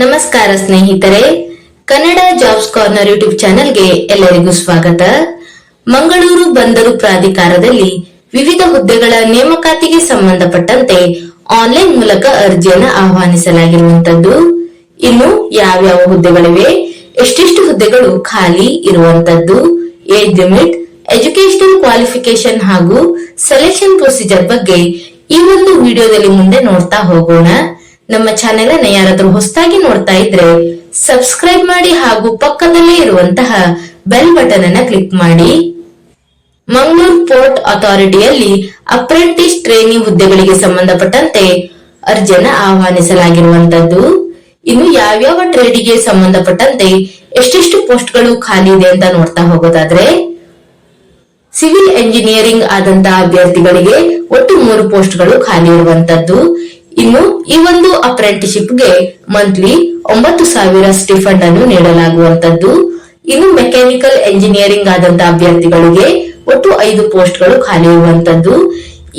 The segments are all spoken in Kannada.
ನಮಸ್ಕಾರ ಸ್ನೇಹಿತರೆ, ಕನ್ನಡ ಜಾಬ್ಸ್ ಕಾರ್ನರ್ ಯೂಟ್ಯೂಬ್ ಚಾನೆಲ್ಗೆ ಎಲ್ಲರಿಗೂ ಸ್ವಾಗತ. ಮಂಗಳೂರು ಬಂದರು ಪ್ರಾಧಿಕಾರದಲ್ಲಿ ವಿವಿಧ ಹುದ್ದೆಗಳ ನೇಮಕಾತಿಗೆ ಸಂಬಂಧಪಟ್ಟಂತೆ ಆನ್ಲೈನ್ ಮೂಲಕ ಅರ್ಜಿಯನ್ನು ಆಹ್ವಾನಿಸಲಾಗಿರುವಂತದ್ದು. ಇನ್ನು ಯಾವ್ಯಾವ ಹುದ್ದೆಗಳಿವೆ, ಎಷ್ಟೆಷ್ಟು ಹುದ್ದೆಗಳು ಖಾಲಿ ಇರುವಂತದ್ದು, ಏಜ್ ಲಿಮಿಟ್, ಎಜುಕೇಶನಲ್ ಕ್ವಾಲಿಫಿಕೇಶನ್ ಹಾಗೂ ಸೆಲೆಕ್ಷನ್ ಪ್ರೊಸೀಜರ್ ಬಗ್ಗೆ ಈ ಒಂದು ವಿಡಿಯೋದಲ್ಲಿ ಮುಂದೆ ನೋಡ್ತಾ ಹೋಗೋಣ. ನಮ್ಮ ಚಾನೆಲ್ ಅನ್ನು ಯಾರಾದ್ರೂ ಹೊಸದಾಗಿ ನೋಡ್ತಾ ಇದ್ರೆ ಸಬ್ಸ್ಕ್ರೈಬ್ ಮಾಡಿ ಹಾಗೂ ಪಕ್ಕದಲ್ಲೇ ಇರುವಂತಹ ಬೆಲ್ ಬಟನ್ ಅನ್ನ ಕ್ಲಿಕ್ ಮಾಡಿ. ಮಂಗಳೂರು ಪೋರ್ಟ್ ಅಥಾರಿಟಿಯಲ್ಲಿ ಅಪ್ರೆಂಟಿಸ್ ಟ್ರೈನಿ ಹುದ್ದೆಗಳಿಗೆ ಸಂಬಂಧಪಟ್ಟಂತೆ ಅರ್ಜಿಯನ್ನು ಆಹ್ವಾನಿಸಲಾಗಿರುವಂತದ್ದು. ಇನ್ನು ಯಾವ್ಯಾವ ಟ್ರೇಡಿಗೆ ಸಂಬಂಧಪಟ್ಟಂತೆ ಎಷ್ಟೆಷ್ಟು ಪೋಸ್ಟ್ಗಳು ಖಾಲಿ ಇದೆ ಅಂತ ನೋಡ್ತಾ ಹೋಗೋದಾದ್ರೆ, ಸಿವಿಲ್ ಎಂಜಿನಿಯರಿಂಗ್ ಆದಂತಹ ಅಭ್ಯರ್ಥಿಗಳಿಗೆ ಒಟ್ಟು 3 ಪೋಸ್ಟ್ಗಳು ಖಾಲಿ ಇರುವಂತದ್ದು. ಇನ್ನು ಈ ಒಂದು ಅಪ್ರೆಂಟಿಶಿಪ್ಗೆ ಮಂತ್ಲಿ 9,000 ಸ್ಟಿಫಂಡ್ ಅನ್ನು ನೀಡಲಾಗುವಂತದ್ದು. ಇನ್ನು ಮೆಕ್ಯಾನಿಕಲ್ ಎಂಜಿನಿಯರಿಂಗ್ ಆದಂತಹ ಅಭ್ಯರ್ಥಿಗಳಿಗೆ ಒಟ್ಟು 5 ಪೋಸ್ಟ್ಗಳು ಖಾಲಿ ಇರುವಂತದ್ದು.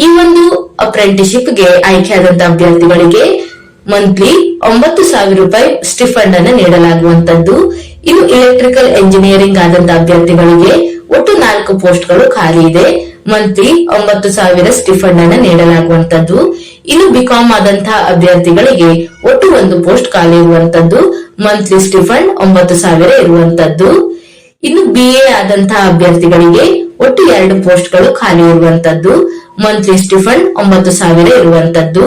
ಈ ಒಂದು ಅಪ್ರೆಂಟಿಶಿಪ್ಗೆ ಆಯ್ಕೆಯಾದಂತಹ ಅಭ್ಯರ್ಥಿಗಳಿಗೆ ಮಂತ್ಲಿ 9,000 ರೂಪಾಯಿ ಸ್ಟಿಫಂಡ್ ಅನ್ನು ನೀಡಲಾಗುವಂತದ್ದು. ಇನ್ನು ಎಲೆಕ್ಟ್ರಿಕಲ್ ಎಂಜಿನಿಯರಿಂಗ್ ಆದಂತಹ ಅಭ್ಯರ್ಥಿಗಳಿಗೆ ಒಟ್ಟು 4 ಪೋಸ್ಟ್ಗಳು ಖಾಲಿ ಇದೆ, ಮಂತ್ಲಿ 9,000 ಸ್ಟಿಫಂಡ್ ಅನ್ನು ನೀಡಲಾಗುವಂತದ್ದು. ಇನ್ನು ಬಿಕಾಂ ಆದಂತಹ ಅಭ್ಯರ್ಥಿಗಳಿಗೆ ಒಟ್ಟು 1 ಪೋಸ್ಟ್ ಖಾಲಿ ಇರುವಂತದ್ದು, ಮಂತ್ಲಿ ಸ್ಟಿಫಂಡ್ 9,000 ಇರುವಂತದ್ದು. ಇನ್ನು BA ಆದಂತಹ ಅಭ್ಯರ್ಥಿಗಳಿಗೆ ಒಟ್ಟು 2 ಪೋಸ್ಟ್ಗಳು ಖಾಲಿ ಇರುವಂತದ್ದು, ಮಂತ್ಲಿ ಸ್ಟಿಫಂಡ್ 9,000 ಇರುವಂತದ್ದು.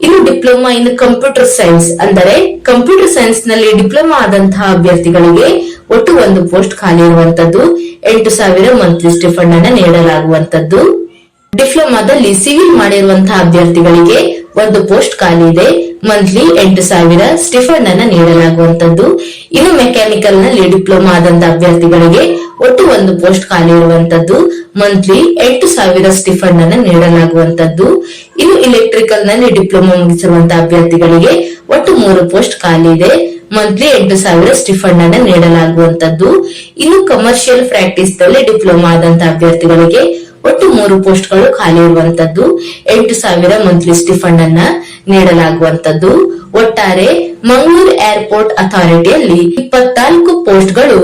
ಇನ್ನು ಡಿಪ್ಲೊಮಾ ಇನ್ ಕಂಪ್ಯೂಟರ್ ಸೈನ್ಸ್ ಅಂದರೆ ಕಂಪ್ಯೂಟರ್ ಸೈನ್ಸ್ ನಲ್ಲಿ ಡಿಪ್ಲೊಮಾ ಆದಂತಹ ಅಭ್ಯರ್ಥಿಗಳಿಗೆ ಒಟ್ಟು 1 ಪೋಸ್ಟ್ ಖಾಲಿ ಇರುವಂತದ್ದು, 8,000 ಮಂತ್ಲಿ ಸ್ಟಿಫಂಡ್ ಅನ್ನು ನೀಡಲಾಗುವಂತದ್ದು. ಡಿಪ್ಲೊಮಾದಲ್ಲಿ ಸಿವಿಲ್ ಮಾಡಿರುವಂತಹ ಅಭ್ಯರ್ಥಿಗಳಿಗೆ 1 ಪೋಸ್ಟ್ ಖಾಲಿ ಇದೆ, ಮಂತ್ಲಿ 8,000 ಸ್ಟಿಫಂಡ್ ಅನ್ನು ನೀಡಲಾಗುವಂತದ್ದು. ಇನ್ನು ಮೆಕ್ಯಾನಿಕಲ್ ನಲ್ಲಿ ಡಿಪ್ಲೊಮಾ ಆದಂತಹ ಅಭ್ಯರ್ಥಿಗಳಿಗೆ ಒಟ್ಟು 1 ಪೋಸ್ಟ್ ಖಾಲಿ ಇರುವಂತದ್ದು, ಮಂತ್ಲಿ 8,000 ಸ್ಟಿಫಂಡ್ ಅನ್ನು ನೀಡಲಾಗುವಂತದ್ದು. ಇನ್ನು ಎಲೆಕ್ಟ್ರಿಕಲ್ ನಲ್ಲಿ ಡಿಪ್ಲೊಮಾ ಮುಗಿಸಿರುವಂತಹ ಅಭ್ಯರ್ಥಿಗಳಿಗೆ ಒಟ್ಟು 3 ಪೋಸ್ಟ್ ಖಾಲಿ ಇದೆ, ಮಂತ್ಲಿ 8,000 ಸ್ಟಿಫಂಡ್ ಅನ್ನು ನೀಡಲಾಗುವಂತದ್ದು. ಇನ್ನು ಕಮರ್ಷಿಯಲ್ ಪ್ರಾಕ್ಟೀಸ್ ನಲ್ಲಿ ಡಿಪ್ಲೊಮಾ ಆದಂತಹ ಅಭ್ಯರ್ಥಿಗಳಿಗೆ ಒಟ್ಟು 3 ಪೋಸ್ಟ್ಗಳು ಖಾಲಿ ಇರುವಂತದ್ದು, 8,000 ಮಂತ್ಲಿ ಸ್ಟಿಫಂಡ್ ಅನ್ನ ನೀಡಲಾಗುವಂತದ್ದು. ಒಟ್ಟಾರೆ ಮಂಗಳೂರು ಏರ್ಪೋರ್ಟ್ ಅಥಾರಿಟಿಯಲ್ಲಿ 24 ಪೋಸ್ಟ್ಗಳು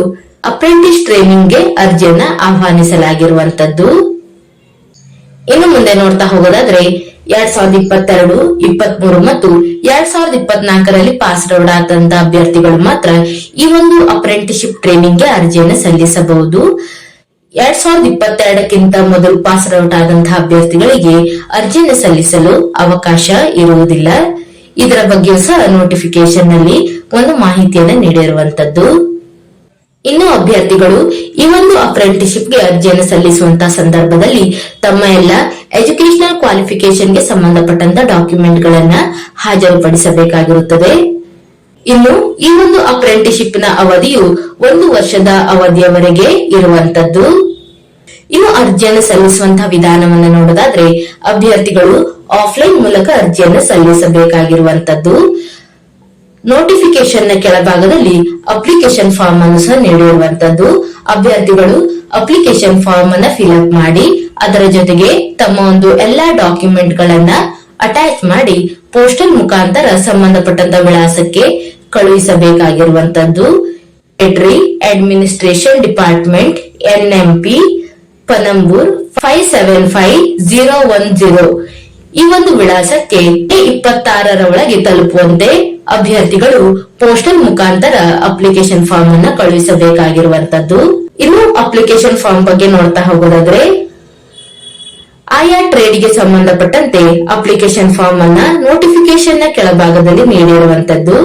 ಅಪ್ರೆಂಟಿಸ್ ಟ್ರೈನಿಂಗ್ಗೆ ಅರ್ಜಿಯನ್ನ ಆಹ್ವಾನಿಸಲಾಗಿರುವಂತದ್ದು. ಇನ್ನು ಮುಂದೆ ನೋಡ್ತಾ ಹೋಗೋದಾದ್ರೆ 2022, 23 ಮತ್ತು 2024ರಲ್ಲಿ ಪಾಸ್ ಔಟ್ ಆದಂತಹ ಅಭ್ಯರ್ಥಿಗಳು ಮಾತ್ರ ಈ ಒಂದು ಅಪ್ರೆಂಟಿಸ್ಶಿಪ್ ಟ್ರೈನಿಂಗ್ಗೆ ಅರ್ಜಿಯನ್ನು ಸಲ್ಲಿಸಬಹುದು. 2022ಕ್ಕಿಂತ ಮೊದಲು ಪಾಸ್ ಔಟ್ ಆದಂತಹ ಅಭ್ಯರ್ಥಿಗಳಿಗೆ ಅರ್ಜಿಯನ್ನು ಸಲ್ಲಿಸಲು ಅವಕಾಶ ಇರುವುದಿಲ್ಲ. ಇದರ ಬಗ್ಗೆ ಸಹ ನೋಟಿಫಿಕೇಶನ್ ನಲ್ಲಿ ಒಂದು ಮಾಹಿತಿಯನ್ನು ನೀಡಿರುವಂತದ್ದು. ಇನ್ನು ಅಭ್ಯರ್ಥಿಗಳು ಈ ಒಂದು ಅಪ್ರೆಂಟಿಸ್ಶಿಪ್ಗೆ ಅರ್ಜಿಯನ್ನು ಸಲ್ಲಿಸುವಂತಹ ಸಂದರ್ಭದಲ್ಲಿ ತಮ್ಮ ಎಲ್ಲ ಎಜುಕೇಶನಲ್ ಕ್ವಾಲಿಫಿಕೇಶನ್ ಗೆ ಸಂಬಂಧಪಟ್ಟಂತ ಡಾಕ್ಯುಮೆಂಟ್ ಗಳನ್ನ ಹಾಜರುಪಡಿಸಬೇಕಾಗಿರುತ್ತದೆ. ಇನ್ನು ಈ ಒಂದು ಅಪ್ರೆಂಟಿಸ್ಶಿಪ್ ನ ಅವಧಿಯು 1 ವರ್ಷದ ಅವಧಿಯವರೆಗೆ ಇರುವಂತದ್ದು. ಇನ್ನು ಅರ್ಜಿಯನ್ನು ಸಲ್ಲಿಸುವಂತಹ ವಿಧಾನವನ್ನು ನೋಡೋದಾದ್ರೆ, ಅಭ್ಯರ್ಥಿಗಳು ಆಫ್ಲೈನ್ ಮೂಲಕ ಅರ್ಜಿಯನ್ನು ಸಲ್ಲಿಸಬೇಕಾಗಿರುವಂತದ್ದು. ನೋಟಿಫಿಕೇಶನ್ ನ ಕೆಳಭಾಗದಲ್ಲಿ ಅಪ್ಲಿಕೇಶನ್ ಫಾರ್ಮ್ ಅನ್ನು ಸಹ ನೀಡಿರುವಂತದ್ದು. ಅಭ್ಯರ್ಥಿಗಳು ಅಪ್ಲಿಕೇಶನ್ ಫಾರ್ಮ್ ಅನ್ನ ಫಿಲ್ ಅಪ್ ಮಾಡಿ ಅದರ ಜೊತೆಗೆ ತಮ್ಮ ಒಂದು ಎಲ್ಲಾ ಡಾಕ್ಯುಮೆಂಟ್ ಗಳನ್ನ ಅಟ್ಯಾಚ್ ಮಾಡಿ ಪೋಸ್ಟಲ್ ಮುಖಾಂತರ ಸಂಬಂಧಪಟ್ಟಂತ ವಿಳಾಸಕ್ಕೆ ಕಳುಹಿಸಬೇಕಾಗಿರುವಂತದ್ದು. ಸೆಕ್ರೆಟರಿ ಅಡ್ಮಿನಿಸ್ಟ್ರೇಷನ್ ಡಿಪಾರ್ಟ್ಮೆಂಟ್, NMP, ಪನಂಬೂರ್ 575010 ಈ ಒಂದು ವಿಳಾಸಕ್ಕೆ 26ರ ಒಳಗೆ ತಲುಪುವಂತೆ ಅಭ್ಯರ್ಥಿಗಳು ಪೋಸ್ಟಲ್ ಮುಖಾಂತರ ಅಪ್ಲಿಕೇಶನ್ ಫಾರ್ಮ್ ಅನ್ನ ಕಳುಹಿಸಬೇಕಾಗಿರುವಂತದ್ದು. ಇನ್ನು ಅಪ್ಲಿಕೇಶನ್ ಫಾರ್ಮ್ ಬಗ್ಗೆ ನೋಡ್ತಾ ಹೋಗೋದಾದ್ರೆ, ಆಯಾ ಟ್ರೇಡ್ಗೆ ಸಂಬಂಧಪಟ್ಟಂತೆ ಅಪ್ಲಿಕೇಶನ್ ಫಾರ್ಮ್ ಅನ್ನ ನೋಟಿಫಿಕೇಶನ್ ನ ಕೆಳಭಾಗದಲ್ಲಿ ನೀಡಿರುವಂತದ್ದು.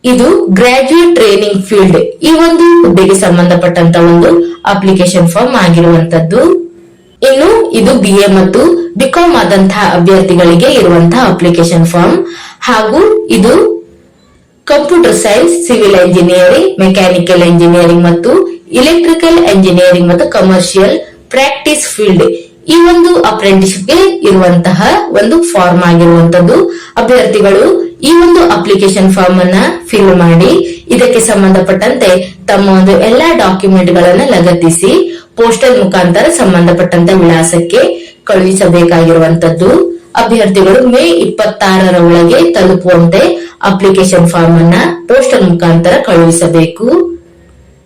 ಇದು ಗ್ರಾಜುಯೇಟ್ ಟ್ರೈನಿಂಗ್ ಫೀಲ್ಡ್ ಈ ಒಂದು ಹುದ್ದೆಗೆ ಸಂಬಂಧಪಟ್ಟಂತ ಒಂದು ಅಪ್ಲಿಕೇಶನ್ ಫಾರ್ಮ್ ಆಗಿರುವಂತದ್ದು. ಇನ್ನು ಇದು BA ಮತ್ತು ಬಿಕಾಂ ಆದಂತಹ ಅಭ್ಯರ್ಥಿಗಳಿಗೆ ಇರುವಂತಹ ಅಪ್ಲಿಕೇಶನ್ ಫಾರ್ಮ್, ಹಾಗೂ ಇದು computer science, civil engineering, mechanical engineering ಮತ್ತು ಎಲೆಕ್ಟ್ರಿಕಲ್ ಎಂಜಿನಿಯರಿಂಗ್ ಮತ್ತು ಕಮರ್ಷಿಯಲ್ ಪ್ರಾಕ್ಟೀಸ್ ಫೀಲ್ಡ್ ಈ ಒಂದು ಅಪ್ರೆಂಟಿಸ್ಶಿಪ್ಗೆ ಇರುವಂತಹ ಒಂದು ಫಾರ್ಮ್ ಆಗಿರುವಂತದ್ದು. ಅಭ್ಯರ್ಥಿಗಳು ಈ ಒಂದು ಅಪ್ಲಿಕೇಶನ್ ಫಾರ್ಮ್ ಅನ್ನ ಫಿಲ್ ಮಾಡಿ ಇದಕ್ಕೆ ಸಂಬಂಧಪಟ್ಟಂತೆ ತಮ್ಮ ಒಂದು ಎಲ್ಲಾ ಡಾಕ್ಯುಮೆಂಟ್ ಗಳನ್ನ ಲಗತ್ತಿಸಿ ಪೋಸ್ಟಲ್ ಮುಖಾಂತರ ಸಂಬಂಧಪಟ್ಟಂತ ವಿಳಾಸಕ್ಕೆ ಕಳುಹಿಸಬೇಕಾಗಿರುವಂತದ್ದು. ಅಭ್ಯರ್ಥಿಗಳು ಮೇ 26ರ ಒಳಗೆ ತಲುಪುವಂತೆ ಅಪ್ಲಿಕೇಶನ್ ಫಾರ್ಮ್ ಅನ್ನ ಪೋಸ್ಟಲ್ ಮುಖಾಂತರ ಕಳುಹಿಸಬೇಕು.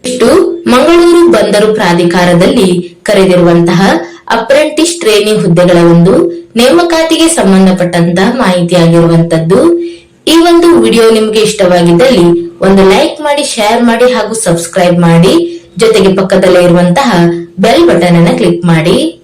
ಇಷ್ಟು ಮಂಗಳೂರು ಬಂದರು ಪ್ರಾಧಿಕಾರದಲ್ಲಿ ಕರೆದಿರುವಂತಹ ಅಪ್ರೆಂಟಿಸ್ ಟ್ರೈನಿಂಗ್ ಹುದ್ದೆಗಳ ಒಂದು ನೇಮಕಾತಿಗೆ ಸಂಬಂಧಪಟ್ಟಂತಹ ಮಾಹಿತಿಯಾಗಿರುವಂತದ್ದು. ಈ ಒಂದು ವಿಡಿಯೋ ನಿಮಗೆ ಇಷ್ಟವಾಗಿದ್ದಲ್ಲಿ ಒಂದು ಲೈಕ್ ಮಾಡಿ, ಶೇರ್ ಮಾಡಿ ಹಾಗೂ ಸಬ್ಸ್ಕ್ರೈಬ್ ಮಾಡಿ. ಜೊತೆಗೆ ಪಕ್ಕದಲ್ಲೇ ಇರುವಂತಹ ಬೆಲ್ ಬಟನ್ ಅನ್ನು ಕ್ಲಿಕ್ ಮಾಡಿ.